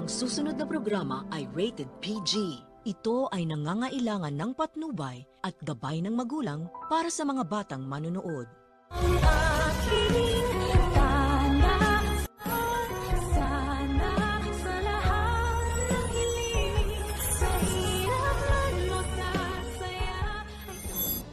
Ang susunod na programa ay rated PG. Ito ay nangangailangan ng patnubay at gabay ng magulang para sa mga batang manunood. Ang aking tanda, sana sa lahat ng hiling, sa hirap man magkasaya.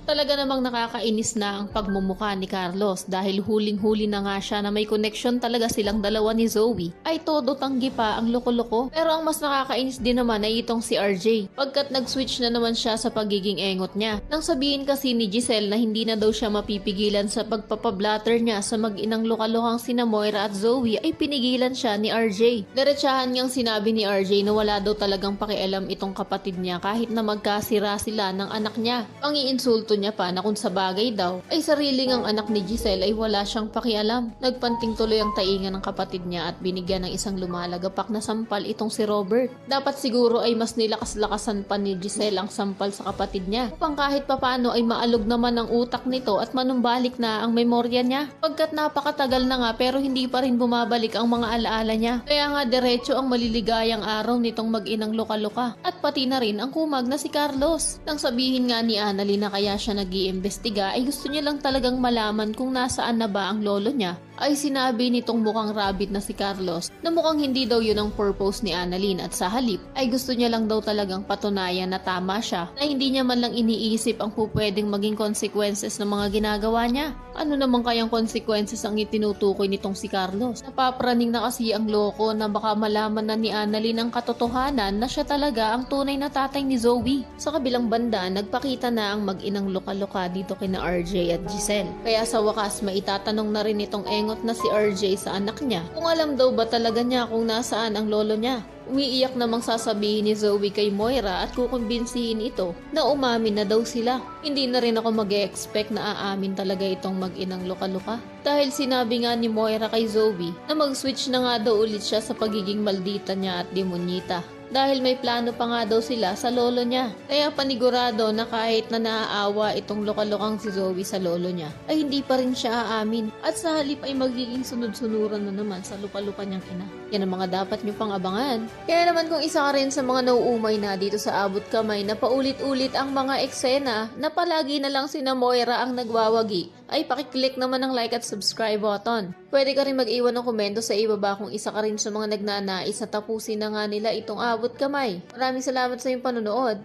Talaga namang nakakainis na ang pagmumukha ni Carlos dahil huling-huli na nga siya na may connection talaga silang dalawa ni Zoe. Ay todo tanggi pa ang loko-loko. Pero ang mas nakakainis din naman ay itong si RJ. Pagkat nag-switch na naman siya sa pagiging engot niya. Nang sabihin kasi ni Giselle na hindi na daw siya mapipigilan sa pagpapablatter niya sa mag-inang loka-lokang sina Moira at Zoe ay pinigilan siya ni RJ. Diretsahan niyang sinabi ni RJ na wala daw talagang pakialam itong kapatid niya kahit na magkasira sila ng anak niya. Pangiinsulto niya pa na kung sa bagay daw ay sariling ang anak ni Giselle ay wala siyang pakialam. Nagpanting tuloy ang tainga ng kapatid niya at binigyan ng isang lumalagapak na sampal itong si Robert. Dapat siguro ay mas nilakas-lakasan pa ni Giselle ang sampal sa kapatid niya upang kahit papano ay maalog naman ang utak nito at manumbalik na ang memorya niya. Pagkat napakatagal na nga pero hindi pa rin bumabalik ang mga alaala niya. Kaya nga diretso ang maliligayang araw nitong mag-inang loka-loka at pati na rin ang kumag na si Carlos. Nang sabihin nga ni Annalyn na kaya siya nag-iimbestiga ay gusto niya lang talagang malaman kung nasaan na ba ang lolo niya, ay sinabi nitong mukhang rabbit na si Carlos na mukhang hindi daw yun ang purpose ni Annalyn at sa halip ay gusto niya lang daw talagang patunayan na tama siya na hindi niya man lang iniisip ang pupwedeng maging consequences ng mga ginagawa niya. Ano naman kayang consequences ang itinutukoy nitong si Carlos? Napapraning na kasi ang loko na baka malaman na ni Annalyn ang katotohanan na siya talaga ang tunay na tatay ni Zoe. Sa kabilang banda, nagpakita na ang mag-inang loka-loka dito kina RJ at Giselle. Kaya sa wakas maitatanong na rin itong engot na si RJ sa anak niya kung alam daw ba talaga niya kung nasaan ang lolo niya. Umiiyak namang sasabihin ni Zoe kay Moira at kukumbinsihin ito na umamin na daw sila. Hindi na rin ako mag-e-expect na aamin talaga itong mag-inang loka-loka. Dahil sinabi nga ni Moira kay Zoe na mag-switch na nga daw ulit siya sa pagiging maldita niya at demonyita. Dahil may plano pa nga daw sila sa lolo niya. Kaya panigurado na kahit na naaawa itong loka-lokang si Zoe sa lolo niya, ay hindi pa rin siya aamin. At sa halip ay magiging sunod-sunuran na naman sa lupa-lupa niyang ina. Yan ang mga dapat niyo pang abangan. Kaya naman kung isa ka rin sa mga nauumay na dito sa abot kamay na paulit-ulit ang mga eksena na palagi na lang sina Moira ang nagwawagi, ay pakiclick naman ng like at subscribe button. Pwede ka rin mag-iwan ng komento sa ibaba kung isa ka rin sa mga nagnanais na tapusin na nga nila itong abot kamay. Maraming salamat sa iyong panonood.